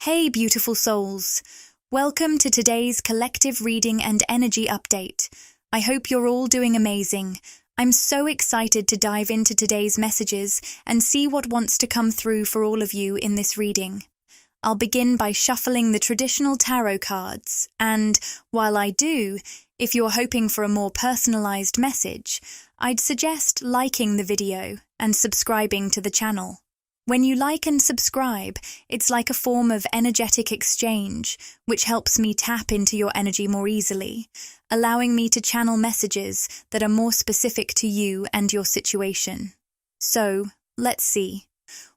Hey, beautiful souls. Welcome to today's collective reading and energy update. I hope you're all doing amazing. I'm so excited to dive into today's messages and see what wants to come through for all of you in this reading. I'll begin by shuffling the traditional tarot cards, and while I do, if you're hoping for a more personalized message, I'd suggest liking the video and subscribing to the channel. When you like and subscribe, it's like a form of energetic exchange, which helps me tap into your energy more easily, allowing me to channel messages that are more specific to you and your situation. So, let's see.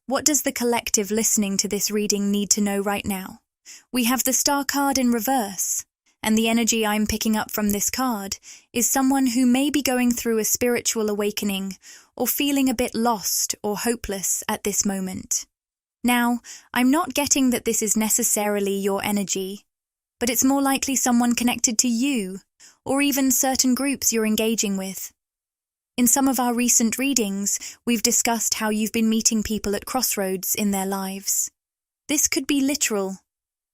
What does the collective listening to this reading need to know right now? We have the Star card in reverse, and the energy I'm picking up from this card is someone who may be going through a spiritual awakening or feeling a bit lost or hopeless at this moment. Now, I'm not getting that this is necessarily your energy, but it's more likely someone connected to you or even certain groups you're engaging with. In some of our recent readings, we've discussed how you've been meeting people at crossroads in their lives. This could be literal,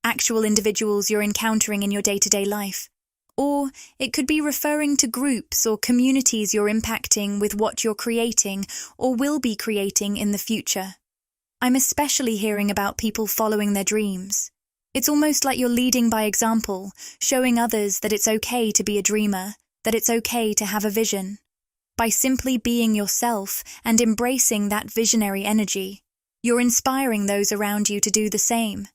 actual individuals you're encountering in your day-to-day life, or it could be referring to groups or communities you're impacting with what you're creating or will be creating in the future. I'm especially hearing about people following their dreams. It's almost like you're leading by example, showing others that it's okay to be a dreamer, that it's okay to have a vision. By simply being yourself and embracing that visionary energy, you're inspiring those around you to do the same,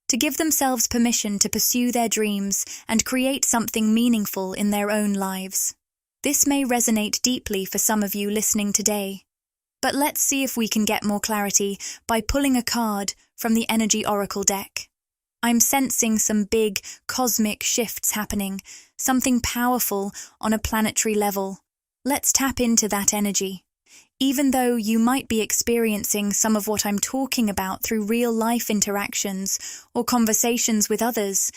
to give themselves permission to pursue their dreams and create something meaningful in their own lives. This may resonate deeply for some of you listening today, but let's see if we can get more clarity by pulling a card from the Energy Oracle deck. I'm sensing some big cosmic shifts happening, something powerful on a planetary level. Let's tap into that energy. Even though you might be experiencing some of what I'm talking about through real-life interactions or conversations with others,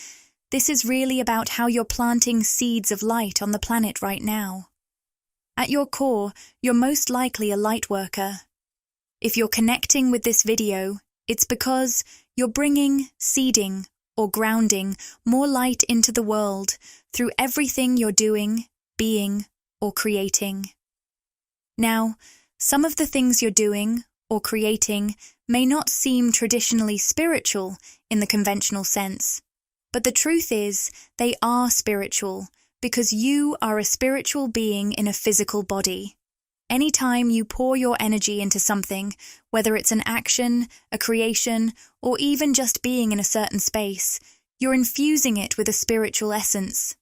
this is really about how you're planting seeds of light on the planet right now. At your core, you're most likely a light worker. If you're connecting with this video, it's because you're bringing, seeding, or grounding more light into the world through everything you're doing, being, or creating. Now, some of the things you're doing or creating may not seem traditionally spiritual in the conventional sense, but the truth is they are spiritual because you are a spiritual being in a physical body. Anytime you pour your energy into something, whether it's an action, a creation, or even just being in a certain space, you're infusing it with a spiritual essence.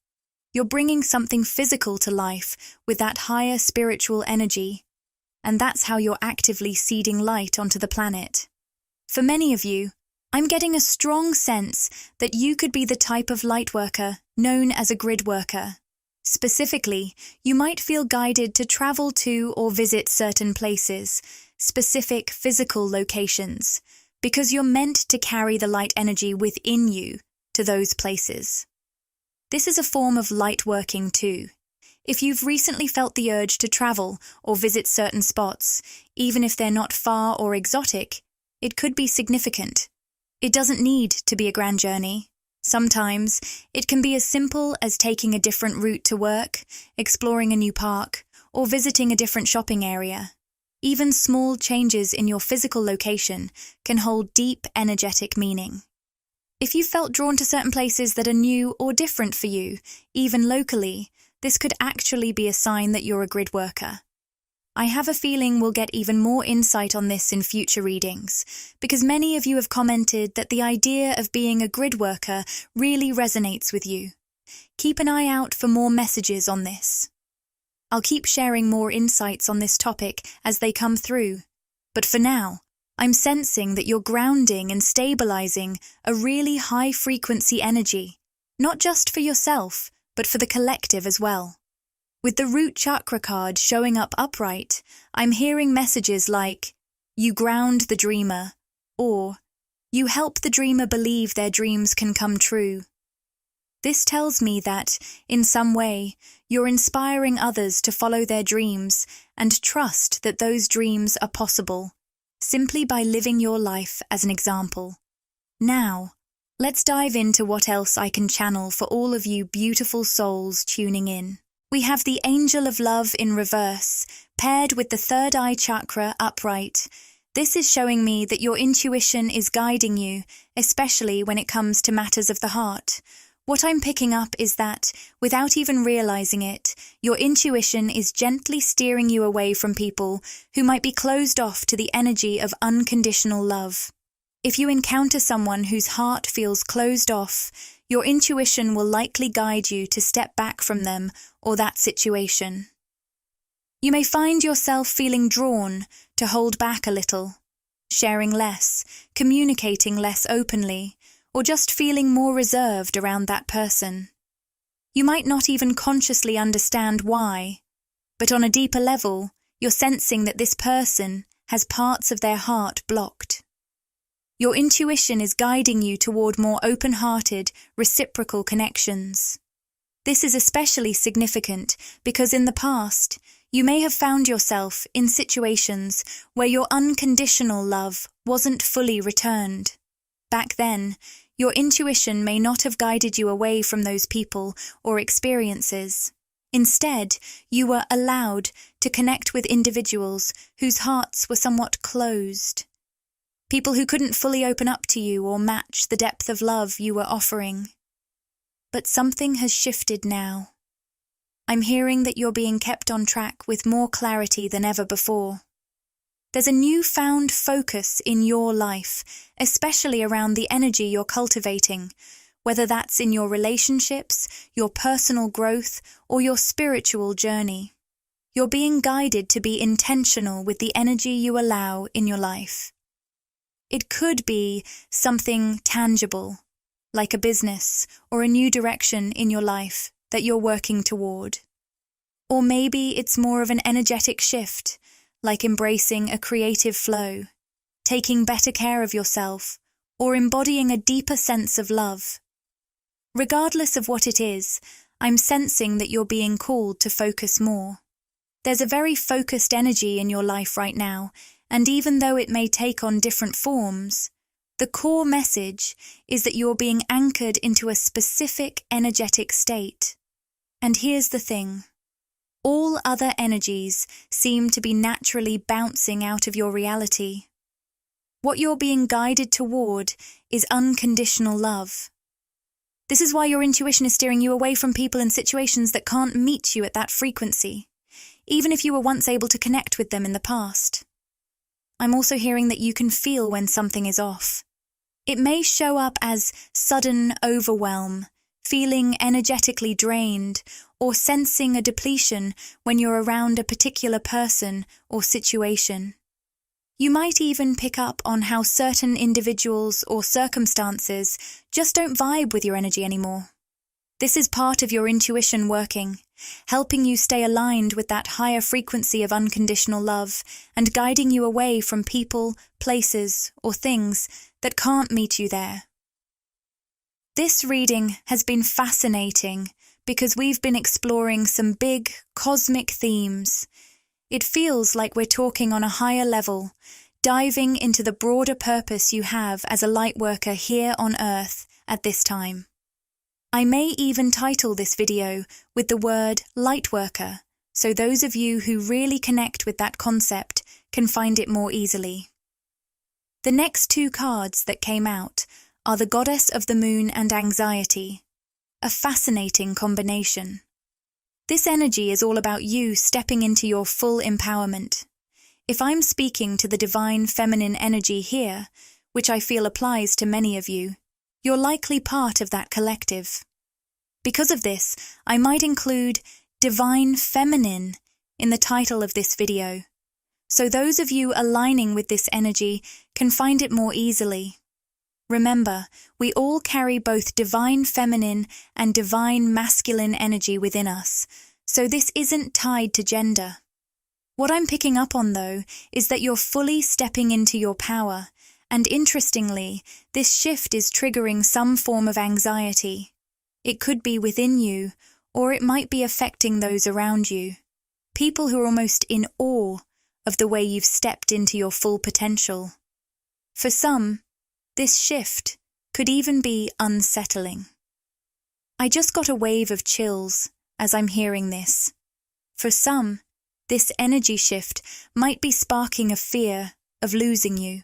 You're bringing something physical to life with that higher spiritual energy. And that's how you're actively seeding light onto the planet. For many of you, I'm getting a strong sense that you could be the type of light worker known as a grid worker. Specifically, you might feel guided to travel to or visit certain places, specific physical locations, because you're meant to carry the light energy within you to those places. This is a form of light working too. If you've recently felt the urge to travel or visit certain spots, even if they're not far or exotic, it could be significant. It doesn't need to be a grand journey. Sometimes, it can be as simple as taking a different route to work, exploring a new park, or visiting a different shopping area. Even small changes in your physical location can hold deep energetic meaning. If you felt drawn to certain places that are new or different for you, even locally, this could actually be a sign that you're a grid worker. I have a feeling we'll get even more insight on this in future readings, because many of you have commented that the idea of being a grid worker really resonates with you. Keep an eye out for more messages on this. I'll keep sharing more insights on this topic as they come through, but for now, I'm sensing that you're grounding and stabilizing a really high-frequency energy, not just for yourself, but for the collective as well. With the root chakra card showing up upright, I'm hearing messages like, you ground the dreamer, or you help the dreamer believe their dreams can come true. This tells me that, in some way, you're inspiring others to follow their dreams and trust that those dreams are possible, simply by living your life as an example. Now, let's dive into what else I can channel for all of you beautiful souls tuning in. We have the Angel of Love in reverse, paired with the third eye chakra upright. This is showing me that your intuition is guiding you, especially when it comes to matters of the heart. What I'm picking up is that, without even realizing it, your intuition is gently steering you away from people who might be closed off to the energy of unconditional love. If you encounter someone whose heart feels closed off, your intuition will likely guide you to step back from them or that situation. You may find yourself feeling drawn to hold back a little, sharing less, communicating less openly, or just feeling more reserved around that person. You might not even consciously understand why, but on a deeper level, you're sensing that this person has parts of their heart blocked. Your intuition is guiding you toward more open-hearted, reciprocal connections. This is especially significant because in the past, you may have found yourself in situations where your unconditional love wasn't fully returned. Back then, your intuition may not have guided you away from those people or experiences. Instead, you were allowed to connect with individuals whose hearts were somewhat closed. People who couldn't fully open up to you or match the depth of love you were offering. But something has shifted now. I'm hearing that you're being kept on track with more clarity than ever before. There's a newfound focus in your life, especially around the energy you're cultivating, whether that's in your relationships, your personal growth, or your spiritual journey. You're being guided to be intentional with the energy you allow in your life. It could be something tangible, like a business or a new direction in your life that you're working toward. Or maybe it's more of an energetic shift, like embracing a creative flow, taking better care of yourself, or embodying a deeper sense of love. Regardless of what it is, I'm sensing that you're being called to focus more. There's a very focused energy in your life right now, and even though it may take on different forms, the core message is that you're being anchored into a specific energetic state. And here's the thing. All other energies seem to be naturally bouncing out of your reality. What you're being guided toward is unconditional love. This is why your intuition is steering you away from people and situations that can't meet you at that frequency, even if you were once able to connect with them in the past. I'm also hearing that you can feel when something is off. It may show up as sudden overwhelm, feeling energetically drained, or sensing a depletion when you're around a particular person or situation. You might even pick up on how certain individuals or circumstances just don't vibe with your energy anymore. This is part of your intuition working, helping you stay aligned with that higher frequency of unconditional love and guiding you away from people, places, or things that can't meet you there. This reading has been fascinating because we've been exploring some big, cosmic themes. It feels like we're talking on a higher level, diving into the broader purpose you have as a light worker here on Earth at this time. I may even title this video with the word lightworker, so those of you who really connect with that concept can find it more easily. The next two cards that came out are the Goddess of the Moon and Anxiety, a fascinating combination. This energy is all about you stepping into your full empowerment. If I'm speaking to the divine feminine energy here, which I feel applies to many of you, you're likely part of that collective. Because of this, I might include Divine Feminine in the title of this video, so those of you aligning with this energy can find it more easily. Remember, we all carry both divine feminine and divine masculine energy within us, so this isn't tied to gender. What I'm picking up on, though, is that you're fully stepping into your power, and interestingly, this shift is triggering some form of anxiety. It could be within you, or it might be affecting those around you. People who are almost in awe of the way you've stepped into your full potential. For some, this shift could even be unsettling. I just got a wave of chills as I'm hearing this. For some, this energy shift might be sparking a fear of losing you.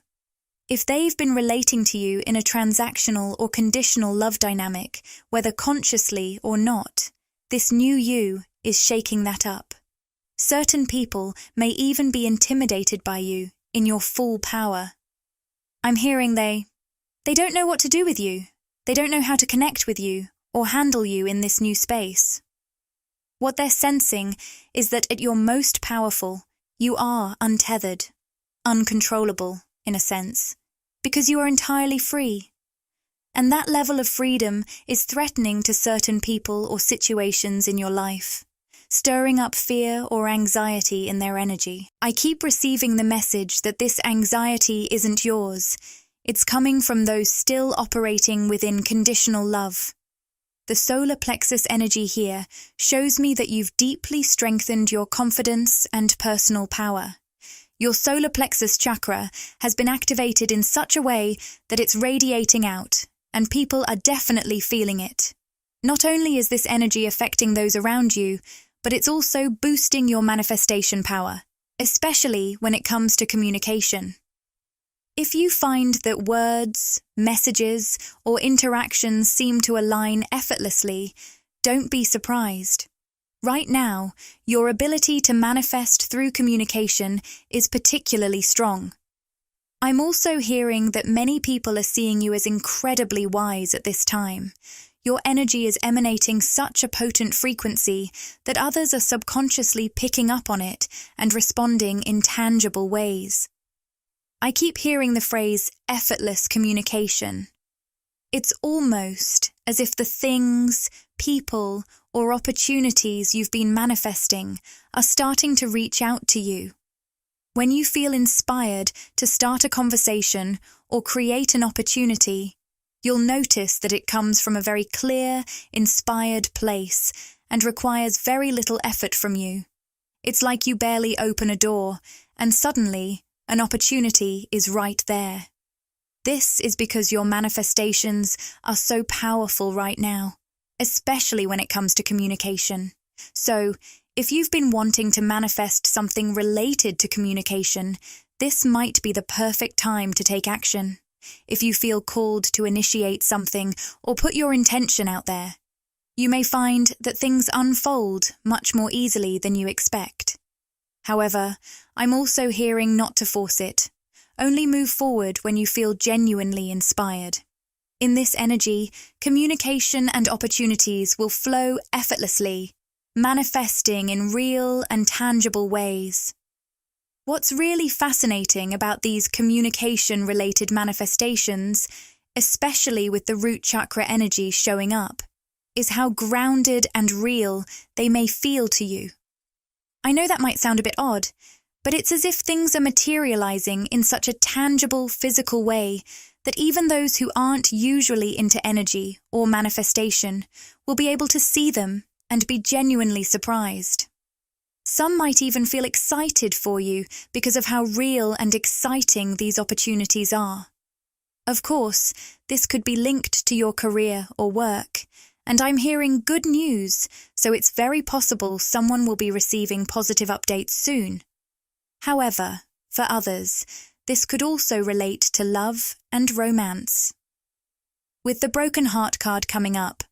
If they've been relating to you in a transactional or conditional love dynamic, whether consciously or not, this new you is shaking that up. Certain people may even be intimidated by you in your full power. I'm hearing they don't know what to do with you. They don't know how to connect with you or handle you in this new space. What they're sensing is that at your most powerful, you are untethered, uncontrollable, in a sense, because you are entirely free. And that level of freedom is threatening to certain people or situations in your life, stirring up fear or anxiety in their energy. I keep receiving the message that this anxiety isn't yours. It's coming from those still operating within conditional love. The solar plexus energy here shows me that you've deeply strengthened your confidence and personal power. Your solar plexus chakra has been activated in such a way that it's radiating out, and people are definitely feeling it. Not only is this energy affecting those around you, but it's also boosting your manifestation power, especially when it comes to communication. If you find that words, messages, or interactions seem to align effortlessly, don't be surprised. Right now, your ability to manifest through communication is particularly strong. I'm also hearing that many people are seeing you as incredibly wise at this time. Your energy is emanating such a potent frequency that others are subconsciously picking up on it and responding in tangible ways. I keep hearing the phrase effortless communication. It's almost as if the things, people, or opportunities you've been manifesting are starting to reach out to you. When you feel inspired to start a conversation or create an opportunity, you'll notice that it comes from a very clear, inspired place and requires very little effort from you. It's like you barely open a door, and suddenly, an opportunity is right there. This is because your manifestations are so powerful right now, especially when it comes to communication. So, if you've been wanting to manifest something related to communication, this might be the perfect time to take action. If you feel called to initiate something or put your intention out there, you may find that things unfold much more easily than you expect. However, I'm also hearing not to force it. Only move forward when you feel genuinely inspired. In this energy, communication and opportunities will flow effortlessly, manifesting in real and tangible ways. What's really fascinating about these communication-related manifestations, especially with the root chakra energy showing up, is how grounded and real they may feel to you. I know that might sound a bit odd, but it's as if things are materializing in such a tangible, physical way that even those who aren't usually into energy or manifestation will be able to see them and be genuinely surprised. Some might even feel excited for you because of how real and exciting these opportunities are. Of course, this could be linked to your career or work, and I'm hearing good news, so it's very possible someone will be receiving positive updates soon. However, for others, this could also relate to love and romance. With the Broken Heart card coming up,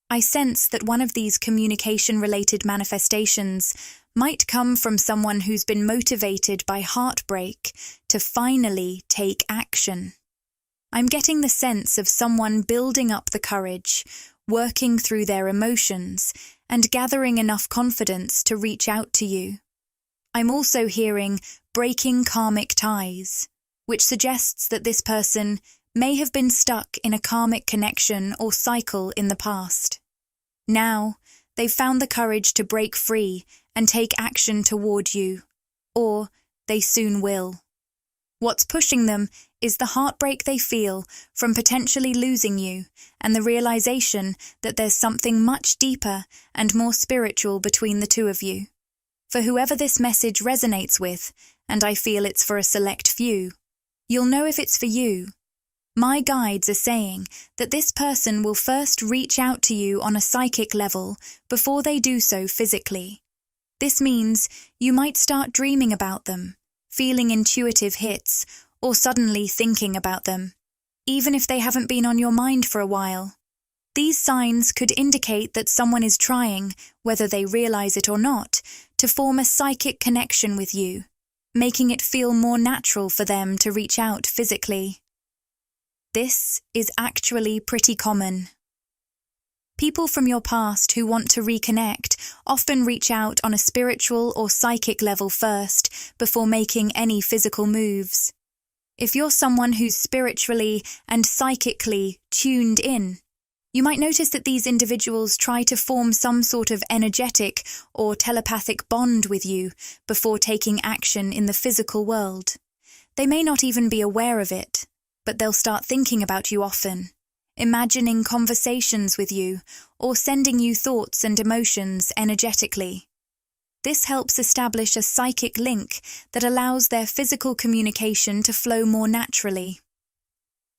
I sense that one of these communication-related manifestations might come from someone who's been motivated by heartbreak to finally take action. I'm getting the sense of someone building up the courage, working through their emotions, and gathering enough confidence to reach out to you. I'm also hearing breaking karmic ties, which suggests that this person may have been stuck in a karmic connection or cycle in the past. Now, they've found the courage to break free and take action toward you, or they soon will. What's pushing them is the heartbreak they feel from potentially losing you and the realization that there's something much deeper and more spiritual between the two of you. For whoever this message resonates with, and I feel it's for a select few, you'll know if it's for you My guides are saying that this person will first reach out to you on a psychic level before they do so physically. This means you might start dreaming about them, feeling intuitive hits, or suddenly thinking about them, even if they haven't been on your mind for a while. These signs could indicate that someone is trying, whether they realize it or not, to form a psychic connection with you, making it feel more natural for them to reach out physically. This is actually pretty common. People from your past who want to reconnect often reach out on a spiritual or psychic level first before making any physical moves. If you're someone who's spiritually and psychically tuned in, you might notice that these individuals try to form some sort of energetic or telepathic bond with you before taking action in the physical world. They may not even be aware of it, but they'll start thinking about you often, imagining conversations with you, or sending you thoughts and emotions energetically. This helps establish a psychic link that allows their physical communication to flow more naturally.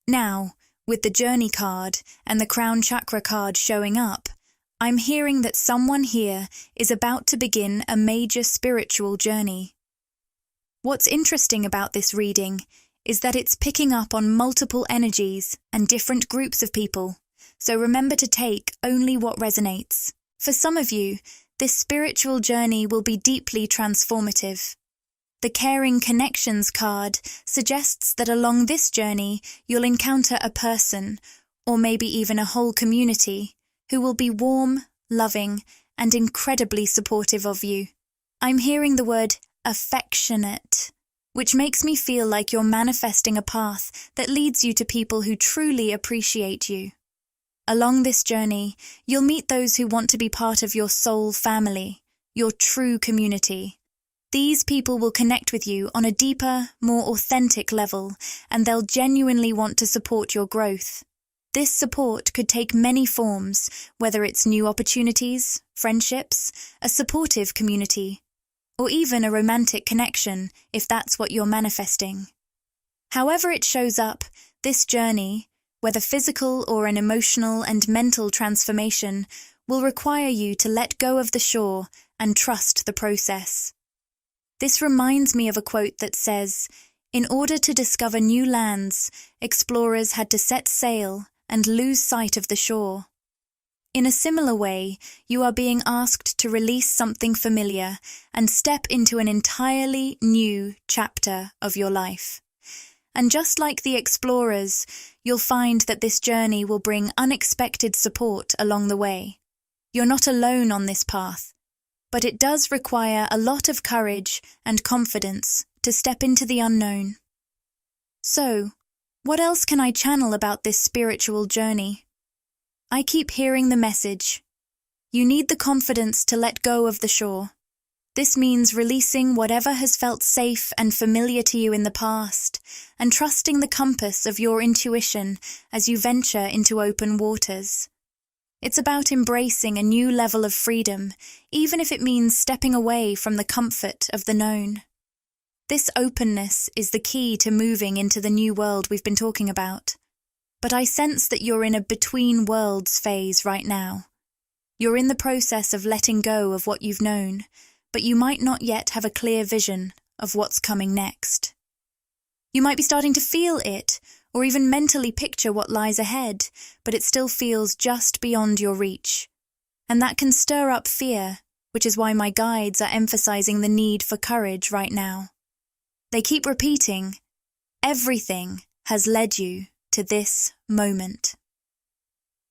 Now, with the Journey card and the Crown Chakra card showing up, I'm hearing that someone here is about to begin a major spiritual journey. What's interesting about this reading is that it's picking up on multiple energies and different groups of people, so remember to take only what resonates. For some of you, this spiritual journey will be deeply transformative. The Caring Connections card suggests that along this journey you'll encounter a person, or maybe even a whole community, who will be warm, loving, and incredibly supportive of you. I'm hearing the word affectionate, which makes me feel like you're manifesting a path that leads you to people who truly appreciate you. Along this journey, you'll meet those who want to be part of your soul family, your true community. These people will connect with you on a deeper, more authentic level, and they'll genuinely want to support your growth. This support could take many forms, whether it's new opportunities, friendships, a supportive community, or even a romantic connection, if that's what you're manifesting. However it shows up, this journey, whether physical or an emotional and mental transformation, will require you to let go of the shore and trust the process. This reminds me of a quote that says, "In order to discover new lands, explorers had to set sail and lose sight of the shore." In a similar way, you are being asked to release something familiar and step into an entirely new chapter of your life. And just like the explorers, you'll find that this journey will bring unexpected support along the way. You're not alone on this path, but it does require a lot of courage and confidence to step into the unknown. So, what else can I channel about this spiritual journey? I keep hearing the message. You need the confidence to let go of the shore. This means releasing whatever has felt safe and familiar to you in the past, and trusting the compass of your intuition as you venture into open waters. It's about embracing a new level of freedom, even if it means stepping away from the comfort of the known. This openness is the key to moving into the new world we've been talking about. But I sense that you're in a between worlds phase right now. You're in the process of letting go of what you've known, but you might not yet have a clear vision of what's coming next. You might be starting to feel it, or even mentally picture what lies ahead, but it still feels just beyond your reach. And that can stir up fear, which is why my guides are emphasizing the need for courage right now. They keep repeating, everything has led you to this moment.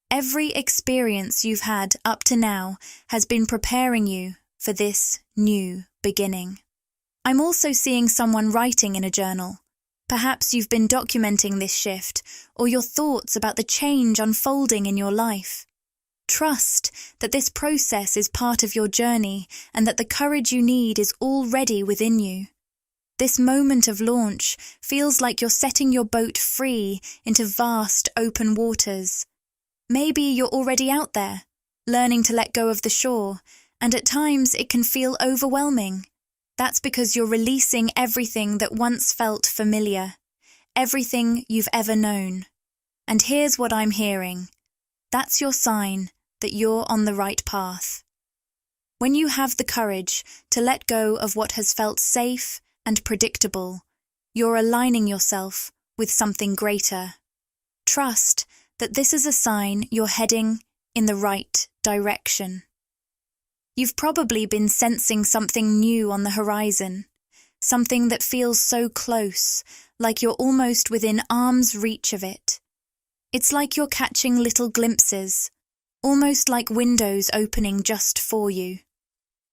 Every experience you've had up to now has been preparing you for this new beginning. I'm also seeing someone writing in a journal. Perhaps you've been documenting this shift, or your thoughts about the change unfolding in your life. Trust that this process is part of your journey and that the courage you need is already within you. This moment of launch feels like you're setting your boat free into vast open waters. Maybe you're already out there, learning to let go of the shore, and at times it can feel overwhelming. That's because you're releasing everything that once felt familiar, everything you've ever known. And here's what I'm hearing. That's your sign that you're on the right path. When you have the courage to let go of what has felt safe and predictable, you're aligning yourself with something greater. Trust that this is a sign you're heading in the right direction. You've probably been sensing something new on the horizon, something that feels so close, like you're almost within arm's reach of it. It's like you're catching little glimpses, almost like windows opening just for you.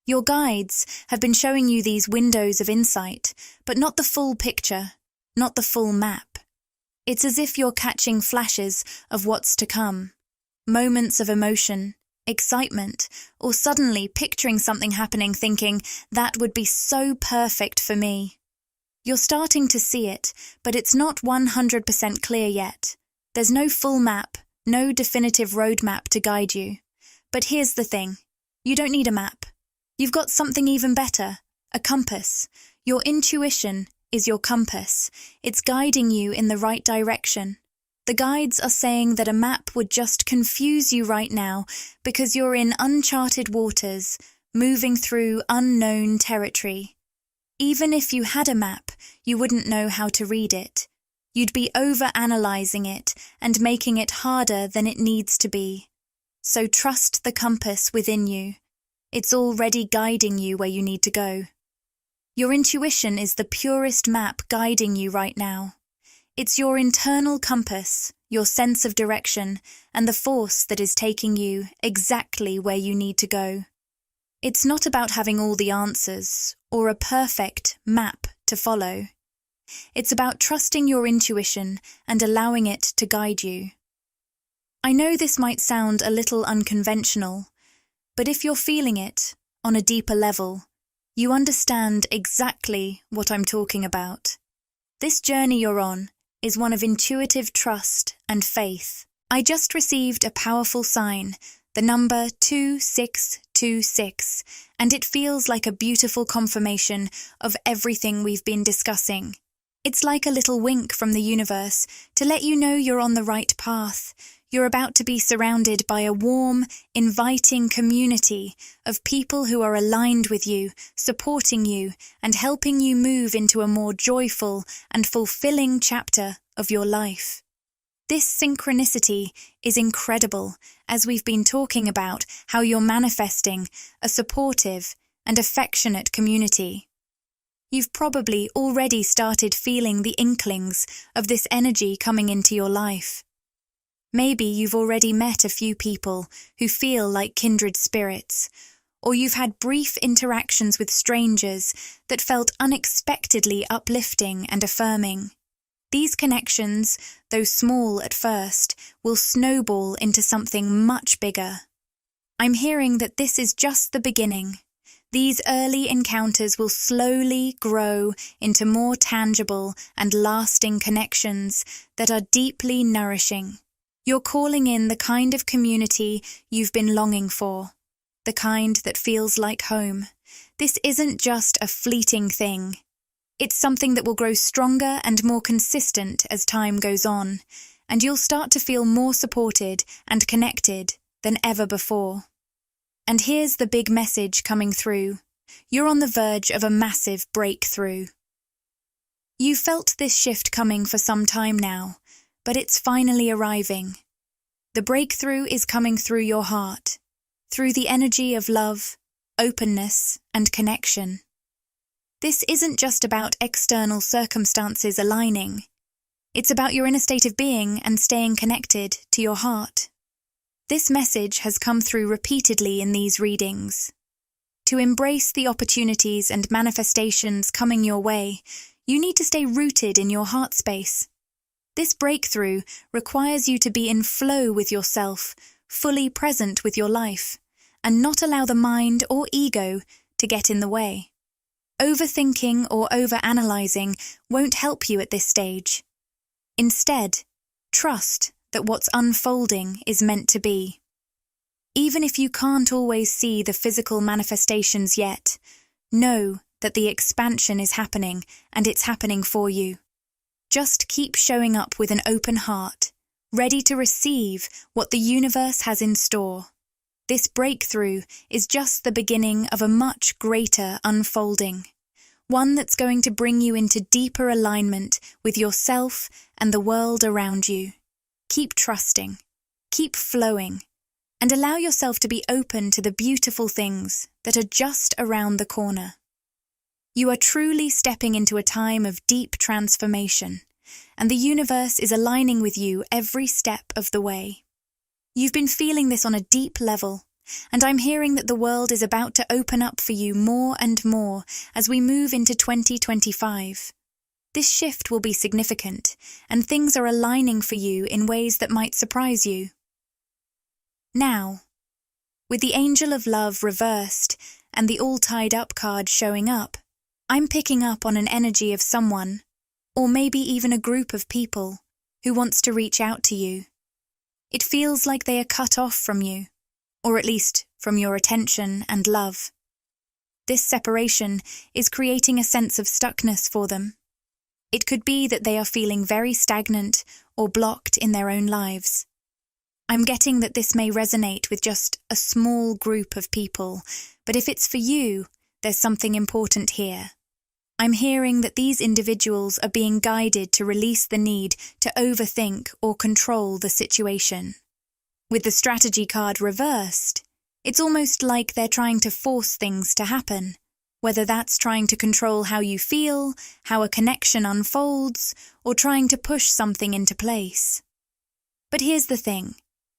Your guides have been showing you these windows of insight, but not the full picture, not the full map. It's as if you're catching flashes of what's to come, moments of emotion, excitement, or suddenly picturing something happening thinking, that would be so perfect for me. You're starting to see it, but it's not 100% clear yet. There's no full map, no definitive roadmap to guide you. But here's the thing. You don't need a map. You've got something even better, a compass. Your intuition is your compass. It's guiding you in the right direction. The guides are saying that a map would just confuse you right now because you're in uncharted waters, moving through unknown territory. Even if you had a map, you wouldn't know how to read it. You'd be over-analyzing it and making it harder than it needs to be. So trust the compass within you. It's already guiding you where you need to go. Your intuition is the purest map guiding you right now. It's your internal compass, your sense of direction, and the force that is taking you exactly where you need to go. It's not about having all the answers or a perfect map to follow. It's about trusting your intuition and allowing it to guide you. I know this might sound a little unconventional, but if you're feeling it on a deeper level, you understand exactly what I'm talking about. This journey you're on is one of intuitive trust and faith. I just received a powerful sign, the number 2626, and it feels like a beautiful confirmation of everything we've been discussing. It's like a little wink from the universe to let you know you're on the right path. You're about to be surrounded by a warm, inviting community of people who are aligned with you, supporting you, and helping you move into a more joyful and fulfilling chapter of your life. This synchronicity is incredible, as we've been talking about how you're manifesting a supportive and affectionate community. You've probably already started feeling the inklings of this energy coming into your life. Maybe you've already met a few people who feel like kindred spirits, or you've had brief interactions with strangers that felt unexpectedly uplifting and affirming. These connections, though small at first, will snowball into something much bigger. I'm hearing that this is just the beginning. These early encounters will slowly grow into more tangible and lasting connections that are deeply nourishing. You're calling in the kind of community you've been longing for, the kind that feels like home. This isn't just a fleeting thing. It's something that will grow stronger and more consistent as time goes on, and you'll start to feel more supported and connected than ever before. And here's the big message coming through. You're on the verge of a massive breakthrough. You've felt this shift coming for some time now, but it's finally arriving. The breakthrough is coming through your heart, through the energy of love, openness, and connection. This isn't just about external circumstances aligning. It's about your inner state of being and staying connected to your heart. This message has come through repeatedly in these readings. To embrace the opportunities and manifestations coming your way, you need to stay rooted in your heart space. This breakthrough requires you to be in flow with yourself, fully present with your life, and not allow the mind or ego to get in the way. Overthinking or overanalyzing won't help you at this stage. Instead, trust that what's unfolding is meant to be. Even if you can't always see the physical manifestations yet, know that the expansion is happening and it's happening for you. Just keep showing up with an open heart, ready to receive what the universe has in store. This breakthrough is just the beginning of a much greater unfolding, one that's going to bring you into deeper alignment with yourself and the world around you. Keep trusting, keep flowing, and allow yourself to be open to the beautiful things that are just around the corner. You are truly stepping into a time of deep transformation, and the universe is aligning with you every step of the way. You've been feeling this on a deep level, and I'm hearing that the world is about to open up for you more and more as we move into 2025. This shift will be significant, and things are aligning for you in ways that might surprise you. Now, with the Angel of Love reversed and the All Tied Up card showing up, I'm picking up on an energy of someone, or maybe even a group of people, who wants to reach out to you. It feels like they are cut off from you, or at least from your attention and love. This separation is creating a sense of stuckness for them. It could be that they are feeling very stagnant or blocked in their own lives. I'm getting that this may resonate with just a small group of people, but if it's for you, there's something important here. I'm hearing that these individuals are being guided to release the need to overthink or control the situation. With the strategy card reversed, it's almost like they're trying to force things to happen, whether that's trying to control how you feel, how a connection unfolds, or trying to push something into place. But here's the thing.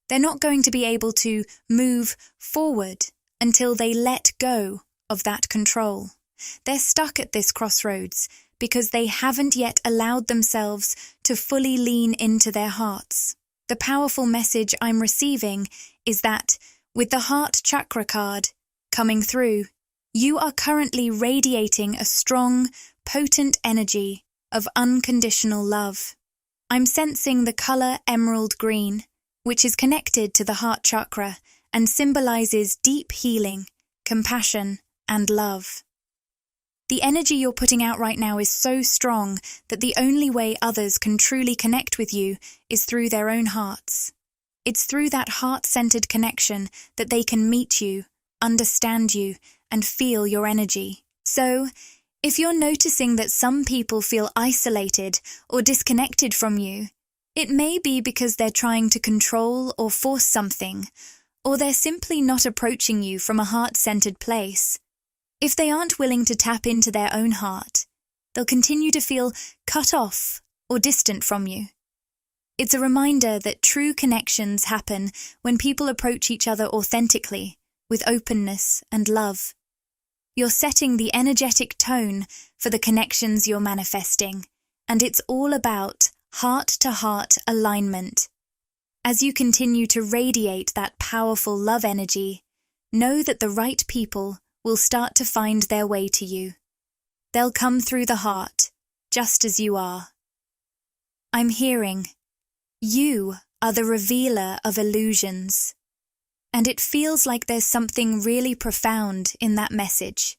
They're not going to be able to move forward until they let go of that control. They're stuck at this crossroads because they haven't yet allowed themselves to fully lean into their hearts. The powerful message I'm receiving is that, with the heart chakra card coming through, you are currently radiating a strong, potent energy of unconditional love. I'm sensing the color emerald green, which is connected to the heart chakra and symbolizes deep healing, compassion, and love. The energy you're putting out right now is so strong that the only way others can truly connect with you is through their own hearts. It's through that heart-centered connection that they can meet you, understand you, and feel your energy. So, if you're noticing that some people feel isolated or disconnected from you, it may be because they're trying to control or force something, or they're simply not approaching you from a heart-centered place. If they aren't willing to tap into their own heart, they'll continue to feel cut off or distant from you. It's a reminder that true connections happen when people approach each other authentically, with openness and love. You're setting the energetic tone for the connections you're manifesting, and it's all about heart-to-heart alignment. As you continue to radiate that powerful love energy, know that the right people will start to find their way to you. They'll come through the heart, just as you are. I'm hearing, you are the revealer of illusions. And it feels like there's something really profound in that message.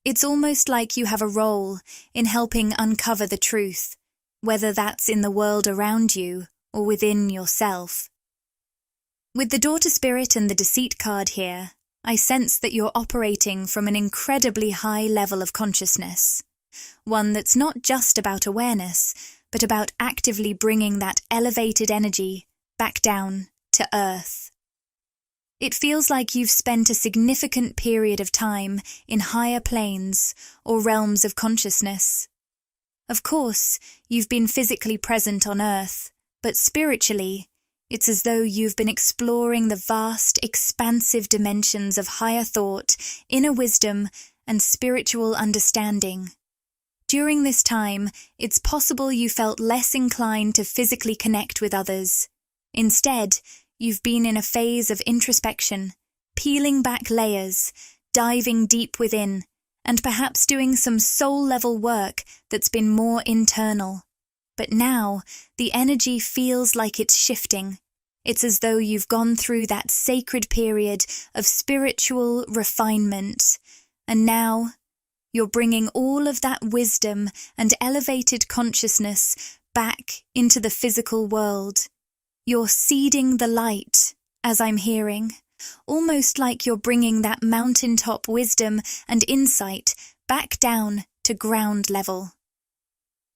It's almost like you have a role in helping uncover the truth, whether that's in the world around you or within yourself. With the Daughter Spirit and the Deceit card here, I sense that you're operating from an incredibly high level of consciousness, one that's not just about awareness, but about actively bringing that elevated energy back down to earth. It feels like you've spent a significant period of time in higher planes or realms of consciousness. Of course, you've been physically present on Earth, but spiritually, it's as though you've been exploring the vast, expansive dimensions of higher thought, inner wisdom, and spiritual understanding. During this time, it's possible you felt less inclined to physically connect with others. Instead, you've been in a phase of introspection, peeling back layers, diving deep within, and perhaps doing some soul-level work that's been more internal. But now, the energy feels like it's shifting. It's as though you've gone through that sacred period of spiritual refinement, and now you're bringing all of that wisdom and elevated consciousness back into the physical world. You're seeding the light, as I'm hearing, almost like you're bringing that mountaintop wisdom and insight back down to ground level.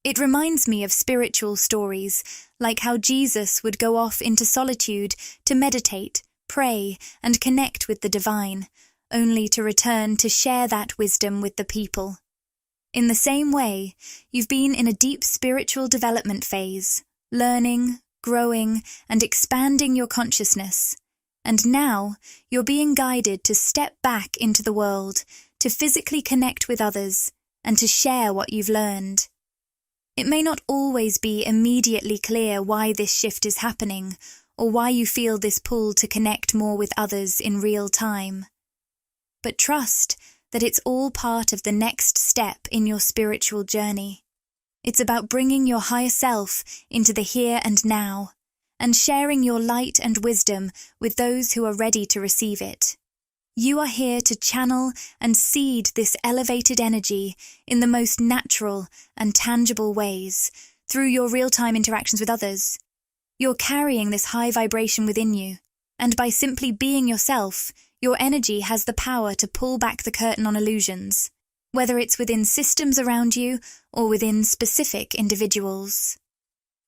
It reminds me of spiritual stories, like how Jesus would go off into solitude to meditate, pray, and connect with the divine, only to return to share that wisdom with the people. In the same way, you've been in a deep spiritual development phase, learning, growing, and expanding your consciousness. And now, you're being guided to step back into the world, to physically connect with others, and to share what you've learned. It may not always be immediately clear why this shift is happening, or why you feel this pull to connect more with others in real time. But trust that it's all part of the next step in your spiritual journey. It's about bringing your higher self into the here and now, and sharing your light and wisdom with those who are ready to receive it. You are here to channel and seed this elevated energy in the most natural and tangible ways, through your real-time interactions with others. You're carrying this high vibration within you, and by simply being yourself, your energy has the power to pull back the curtain on illusions, whether it's within systems around you or within specific individuals.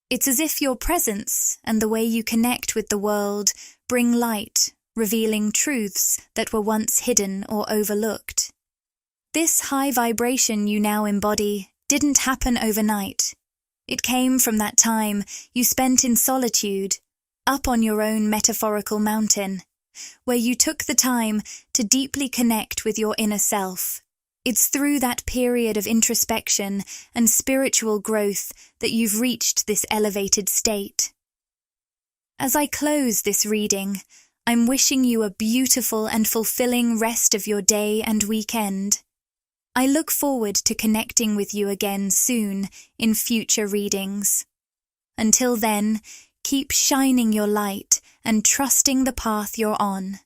It's as if your presence and the way you connect with the world bring light, revealing truths that were once hidden or overlooked. This high vibration you now embody didn't happen overnight. It came from that time you spent in solitude, up on your own metaphorical mountain, where you took the time to deeply connect with your inner self. It's through that period of introspection and spiritual growth that you've reached this elevated state. As I close this reading, I'm wishing you a beautiful and fulfilling rest of your day and weekend. I look forward to connecting with you again soon in future readings. Until then, keep shining your light and trusting the path you're on.